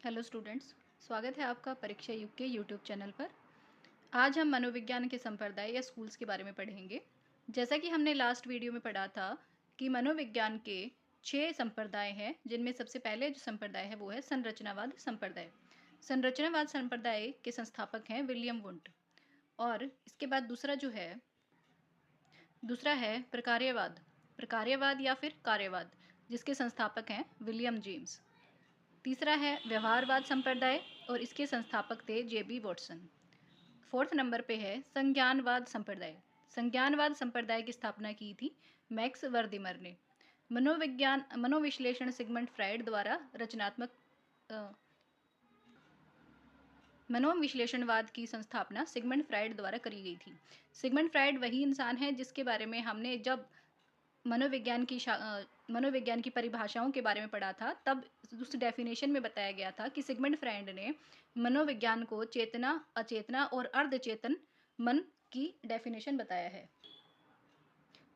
Hello students, स्वागत है आपका परीक्षा युग के यूट्यूब चैनल पर। आज हम मनोविज्ञान के संप्रदाय या स्कूल्स के बारे में पढ़ेंगे। जैसा कि हमने लास्ट वीडियो में पढ़ा था कि मनोविज्ञान के 6 संप्रदाय हैं, जिनमें सबसे पहले जो संप्रदाय है वो है संरचनावाद संप्रदाय। संरचनावाद संप्रदाय के संस्थापक हैं विलियम वुंट। और इसके बाद दूसरा है प्रकार्यवाद या फिर कार्यवाद, जिसके संस्थापक हैं विलियम जेम्स। तीसरा है व्यवहारवाद संप्रदाय और इसके संस्थापक थे जेबी वॉटसन। फोर्थ नंबर पे है संज्ञानवाद संप्रदाय। संज्ञानवाद संप्रदाय की स्थापना की थी मैक्स वर्दिमर ने। मनोविश्लेषण सिगमंड फ्राइड द्वारा मनोविश्लेषणवाद की संस्थापना सिगमंड फ्राइड द्वारा करी गई थी। सिगमंड फ्राइड वही इंसान है जिसके बारे में हमने जब मनोविज्ञान की परिभाषाओं के बारे में पढ़ा था, तब उस डेफिनेशन में बताया गया था कि सिगमंड फ्राइड ने मनोविज्ञान को चेतना, अचेतना और अर्धचेतन मन की डेफिनेशन बताया है।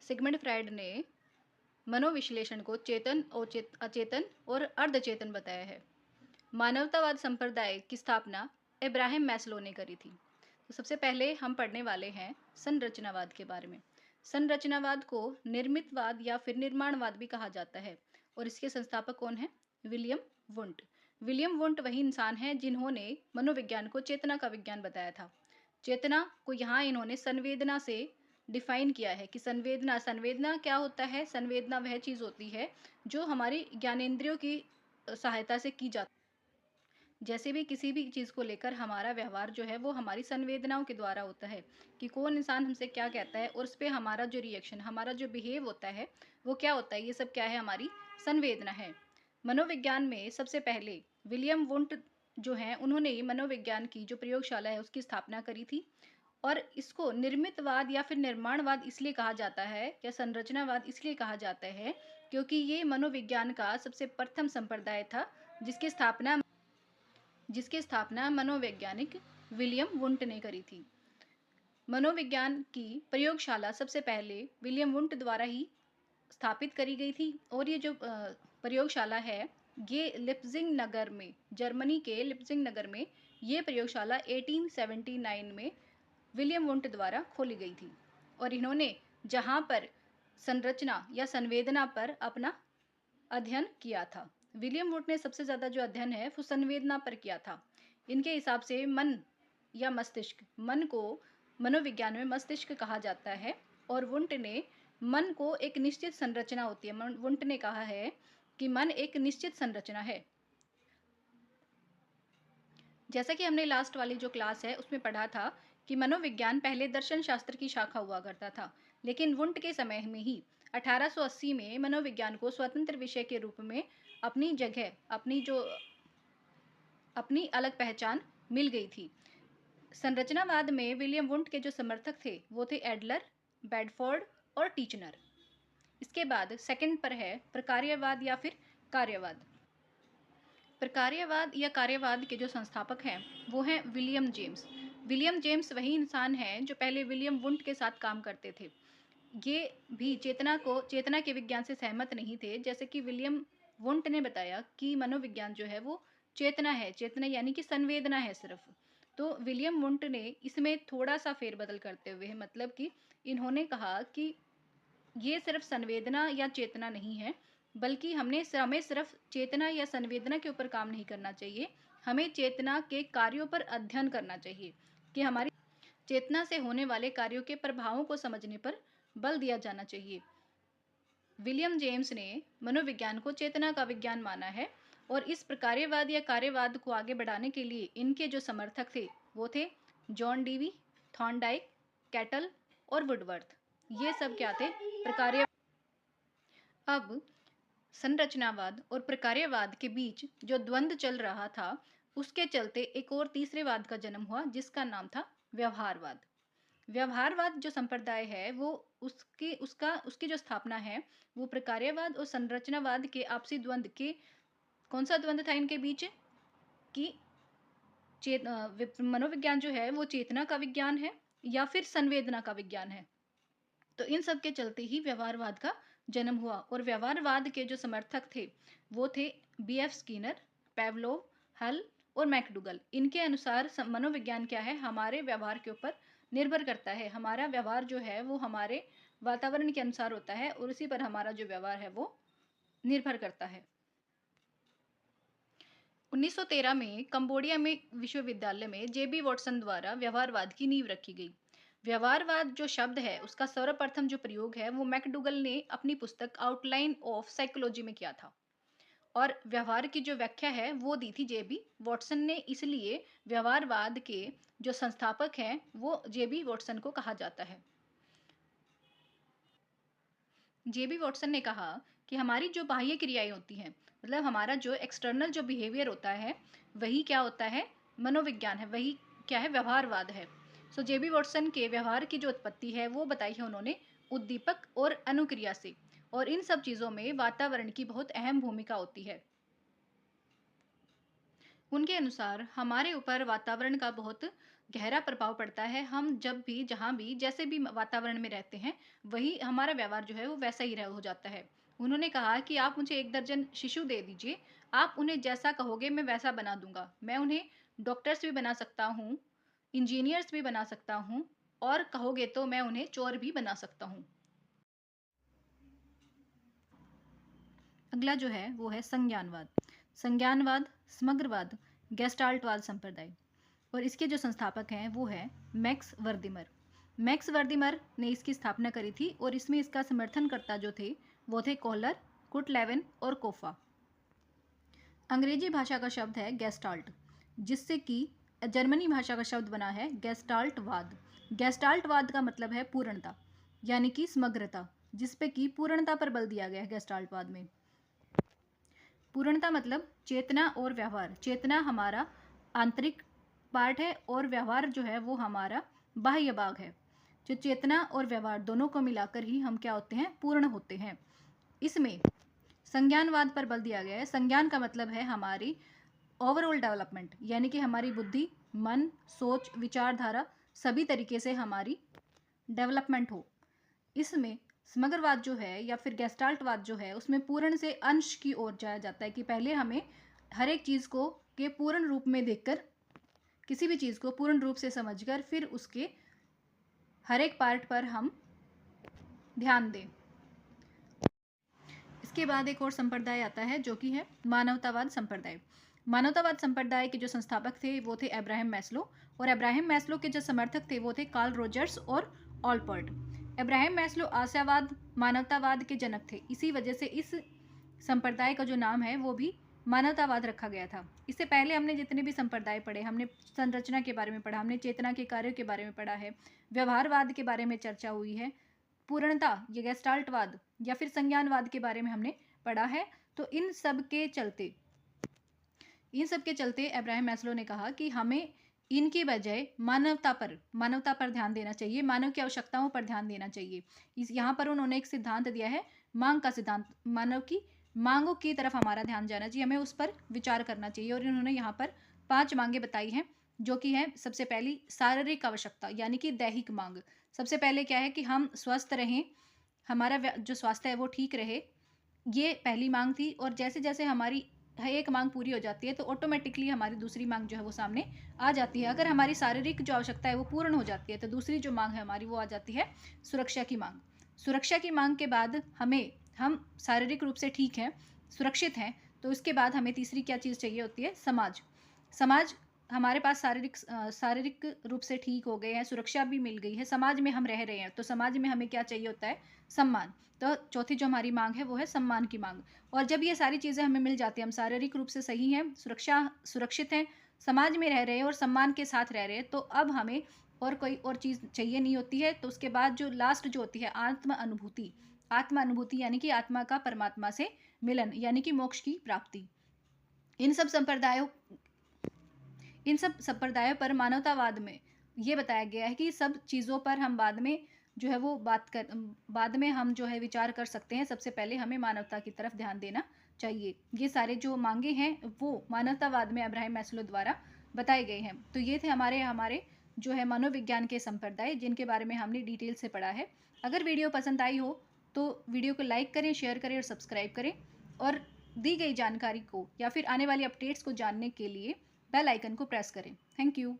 सिगमंड फ्राइड ने मनोविश्लेषण को चेतन, अचेतन और अर्धचेतन बताया है। मानवतावाद संप्रदाय की स्थापना इब्राहिम मैस्लो ने करी थी। तो सबसे पहले हम पढ़ने वाले हैं संरचनावाद के बारे में। संरचनावाद को निर्मितवाद या फिर निर्माणवाद भी कहा जाता है और इसके संस्थापक कौन है? William Wundt. विलियम वुंट वही इंसान है जिन्होंने मनोविज्ञान को चेतना का विज्ञान बताया था। चेतना को यहाँ इन्होंने संवेदना से डिफाइन किया है कि संवेदना क्या होता है? संवेदना वह चीज़ होती है जो हमारी ज्ञानेंद्रियों की सहायता से की जाती है। जैसे भी किसी भी चीज़ को लेकर हमारा व्यवहार जो है वो हमारी संवेदनाओं के द्वारा होता है कि कौन इंसान हमसे क्या कहता है और उस पर हमारा जो रिएक्शन, हमारा जो बिहेव होता है वो क्या होता है, ये सब क्या है? हमारी संवेदना है। मनोविज्ञान में सबसे पहले विलियम वुंट जो हैं उन्होंने मनोविज्ञान की जो प्रयोगशाला है उसकी स्थापना करी थी। और इसको निर्मितवाद या फिर निर्माणवाद इसलिए कहा जाता है या संरचनावाद इसलिए कहा जाता है क्योंकि ये मनोविज्ञान का सबसे प्रथम संप्रदाय था जिसकी स्थापना मनोवैज्ञानिक विलियम वुंट ने करी थी। मनोविज्ञान की प्रयोगशाला सबसे पहले विलियम वुंट द्वारा ही स्थापित करी गई थी और ये जो प्रयोगशाला है ये लिप्जिंग नगर में, जर्मनी के लिप्जिंग नगर में ये प्रयोगशाला 1879 में विलियम वुंट द्वारा खोली गई थी। और इन्होंने जहाँ पर संरचना या संवेदना पर अपना अध्ययन किया था। विलियम वुंट ने सबसे ज़्यादा जो अध्ययन है वो संवेदना पर किया था। इनके हिसाब से मन या मस्तिष्क, मन को मनोविज्ञान में मस्तिष्क कहा जाता है और वुंट ने मन को एक निश्चित संरचना होती है। वुंट ने कहा है कि मन एक निश्चित संरचना है। जैसा कि हमने लास्ट वाली जो क्लास है उसमें पढ़ा था कि मनोविज्ञान पहले दर्शन शास्त्र की शाखा हुआ करता था, लेकिन वुंट के समय में ही 1880 में मनोविज्ञान को स्वतंत्र विषय के रूप में अपनी जगह, अपनी अलग पहचान मिल गई थी। संरचनावाद में विलियम वुंट के जो समर्थक थे वो थे एडलर, बेडफोर्ड और टीचनर। इसके बाद सेकंड पर है प्रकार्यवाद या फिर कार्यवाद। प्रकार्यवाद या कार्यवाद के जो संस्थापक हैं वो हैं विलियम जेम्स। विलियम जेम्स वही इंसान हैं जो पहले विलियम वुंट के साथ काम करते थे। ये भी चेतना के विज्ञान से सहमत नहीं थे। जैसे कि विलियम वुंट ने बताया कि मनोविज्ञान जो है वो चेतना है, चेतना यानी कि संवेदना है सिर्फ। तो विलियम वुंट ने इसमें थोड़ा सा फेरबदल करते हुए, मतलब कि इन्होंने कहा कि ये सिर्फ संवेदना या चेतना नहीं है, बल्कि हमें सिर्फ चेतना या संवेदना के ऊपर काम नहीं करना चाहिए, हमें चेतना के कार्यों पर अध्ययन करना चाहिए कि हमारी चेतना से होने वाले कार्यों के प्रभावों को समझने पर बल दिया जाना चाहिए। विलियम जेम्स ने मनोविज्ञान को चेतना का विज्ञान माना है और इस प्रकार्यवाद या कार्यवाद को आगे बढ़ाने के लिए इनके जो समर्थक थे वो थे जॉन डीवी, थॉर्नडाइक, कैटल और वुडवर्थ। ये सब क्या थे? प्रकार्य। अब संरचनावाद और प्रकार्यवाद के बीच जो द्वंद्व चल रहा था उसके चलते एक और तीसरे वाद का जन्म हुआ जिसका नाम था व्यवहारवाद। व्यवहारवाद जो संप्रदाय है वो उसकी जो स्थापना है वो प्रकार्यवाद और संरचनावाद के आपसी द्वंद्व के, कौन सा द्वंद्व था इनके बीच? कि मनोविज्ञान जो है वो चेतना का विज्ञान है या फिर संवेदना का विज्ञान है। तो इन सब के चलते ही व्यवहारवाद का जन्म हुआ और व्यवहारवाद के जो समर्थक थे वो थे बी एफ स्किनर, पेवलोव, हल और मैकडूगल। इनके अनुसार मनोविज्ञान क्या है, हमारे व्यवहार के ऊपर निर्भर करता है। हमारा व्यवहार जो है वो हमारे वातावरण के अनुसार होता है और उसी पर हमारा जो व्यवहार है वो निर्भर करता है। 1913 में कंबोडिया में विश्वविद्यालय में जेबी वॉटसन द्वारा व्यवहारवाद की नींव रखी गई। व्यवहारवाद जो शब्द है उसका सर्वप्रथम जो प्रयोग है वो मैकडूगल ने अपनी पुस्तक आउटलाइन ऑफ साइकोलॉजी में किया था। और व्यवहार की जो व्याख्या है वो दी थी जेबी वॉटसन ने, इसलिए व्यवहारवाद के जो संस्थापक हैं वो जेबी वॉटसन को कहा जाता है। जेबी वॉटसन ने कहा कि हमारी जो बाह्य क्रियाएं होती हैं, मतलब हमारा जो एक्सटर्नल जो बिहेवियर होता है वही क्या होता है, मनोविज्ञान है, वही क्या है, व्यवहारवाद है। सो जेबी वॉटसन के व्यवहार की जो उत्पत्ति है वो बताई है उन्होंने उद्दीपक और अनुक्रिया से, और इन सब चीज़ों में वातावरण की बहुत अहम भूमिका होती है। उनके अनुसार हमारे ऊपर वातावरण का बहुत गहरा प्रभाव पड़ता है। हम जब भी जहाँ भी जैसे भी वातावरण में रहते हैं वही हमारा व्यवहार जो है वो वैसा ही रह हो जाता है। उन्होंने कहा कि आप मुझे 1 दर्जन शिशु दे दीजिए, आप उन्हें जैसा कहोगे मैं वैसा बना दूंगा। मैं उन्हें डॉक्टर्स भी बना सकता हूँ, इंजीनियर्स भी बना सकता हूँ, और कहोगे तो मैं उन्हें चोर भी बना सकता हूँ। अगला जो है वो है संज्ञानवाद। संज्ञानवाद, समग्रवाद, गेस्टाल्टवाद संप्रदाय, और इसके जो संस्थापक हैं वो है मैक्स वर्दिमर। मैक्स वर्दिमर ने इसकी स्थापना करी थी और इसमें इसका समर्थनकर्ता जो थे वो थे कोहलर, कुटलेवन और कोफा। अंग्रेजी भाषा का शब्द है गेस्टाल्ट, जिससे कि जर्मनी भाषा का शब्द बना है गेस्टाल्टवाद। गेस्टाल्टवाद का मतलब है पूर्णता, यानी कि समग्रता, जिसपे कि पूर्णता पर बल दिया गया है गेस्टाल्टवाद में। पूर्णता मतलब चेतना और व्यवहार। चेतना हमारा आंतरिक पार्ट है और व्यवहार जो है वो हमारा बाह्य भाग है। जो चेतना और व्यवहार दोनों को मिलाकर ही हम क्या होते हैं, पूर्ण होते हैं। इसमें संज्ञानवाद पर बल दिया गया है। संज्ञान का मतलब है हमारी ओवरऑल डेवलपमेंट, यानी कि हमारी बुद्धि, मन, सोच, विचारधारा सभी तरीके से हमारी डेवलपमेंट हो। इसमें समग्रवाद जो है या फिर गेस्टाल्टवाद जो है उसमें पूर्ण से अंश की ओर जाया जाता है कि पहले हमें हर एक चीज़ को के पूर्ण रूप में देखकर, किसी भी चीज़ को पूर्ण रूप से समझकर फिर उसके हर एक पार्ट पर हम ध्यान दें। इसके बाद एक और संप्रदाय आता है जो कि है मानवतावाद संप्रदाय। मानवतावाद संप्रदाय के जो संस्थापक थे वो थे अब्राहम मैस्लो, और अब्राहम मैस्लो के जो समर्थक थे वो थे कार्ल रोजर्स और ऑलपर्ट। अब्राहम मैस्लो आशावाद, मानवतावाद के जनक थे। इसी वजह से इस संप्रदाय का जो नाम है वो भी मानवतावाद रखा गया था। इससे पहले हमने जितने भी संप्रदाय पढ़े, हमने संरचना के बारे में पढ़ा, हमने चेतना के कार्यों के बारे में पढ़ा है, व्यवहारवाद के बारे में चर्चा हुई है, पूर्णता या गेस्टाल्टवाद या फिर संज्ञानवाद के बारे में हमने पढ़ा है। तो इन सब के चलते अब्राहम मैस्लो ने कहा कि हमें इनकी बजाय मानवता पर ध्यान देना चाहिए, मानव की आवश्यकताओं पर ध्यान देना चाहिए। इस यहाँ पर उन्होंने एक सिद्धांत दिया है, मांग का सिद्धांत। मानव की मांगों की तरफ हमारा ध्यान जाना चाहिए, हमें उस पर विचार करना चाहिए। और इन्होंने यहाँ पर 5 मांगे बताई हैं, जो कि है सबसे पहली शारीरिक आवश्यकता, यानी कि दैहिक मांग। सबसे पहले क्या है कि हम स्वस्थ रहें, हमारा जो स्वास्थ्य है वो ठीक रहे, ये पहली मांग थी। और जैसे जैसे हमारी एक मांग पूरी हो जाती है तो ऑटोमेटिकली हमारी दूसरी मांग जो है वो सामने आ जाती है। अगर हमारी शारीरिक जो आवश्यकता है वो पूर्ण हो जाती है तो दूसरी जो मांग है हमारी वो आ जाती है सुरक्षा की मांग। सुरक्षा की मांग के बाद हम शारीरिक रूप से ठीक हैं, सुरक्षित हैं, तो उसके बाद हमें तीसरी क्या चीज़ चाहिए होती है, समाज। समाज हमारे पास शारीरिक रूप से ठीक हो गए हैं, सुरक्षा भी मिल गई है, समाज में हम रह रहे हैं, तो समाज में हमें क्या चाहिए होता है, सम्मान। तो चौथी जो हमारी मांग है वो है सम्मान की मांग। और जब ये सारी चीज़ें हमें मिल जाती हैं, हम शारीरिक रूप से सही हैं, सुरक्षित हैं, समाज में रह रहे हैं और सम्मान के साथ रह रहे हैं, तो अब हमें और कोई और चीज़ चाहिए नहीं होती है। तो उसके बाद जो लास्ट जो होती है आत्म अनुभूति, यानी कि आत्मा का परमात्मा से मिलन, यानी कि मोक्ष की प्राप्ति। इन सब संप्रदायों पर मानवतावाद में ये बताया गया है कि सब चीज़ों पर हम बाद में जो है वो बाद में हम जो है विचार कर सकते हैं। सबसे पहले हमें मानवता की तरफ ध्यान देना चाहिए। ये सारे जो मांगे हैं वो मानवतावाद में अब्राहम मैस्लो द्वारा बताए गए हैं। तो ये थे हमारे जो है मनोविज्ञान के संप्रदाय, जिनके बारे में हमने डिटेल से पढ़ा है। अगर वीडियो पसंद आई हो तो वीडियो को लाइक करें, शेयर करें और सब्सक्राइब करें। और दी गई जानकारी को या फिर आने वाली अपडेट्स को जानने के लिए बेल आइकन को प्रेस करें। Thank you.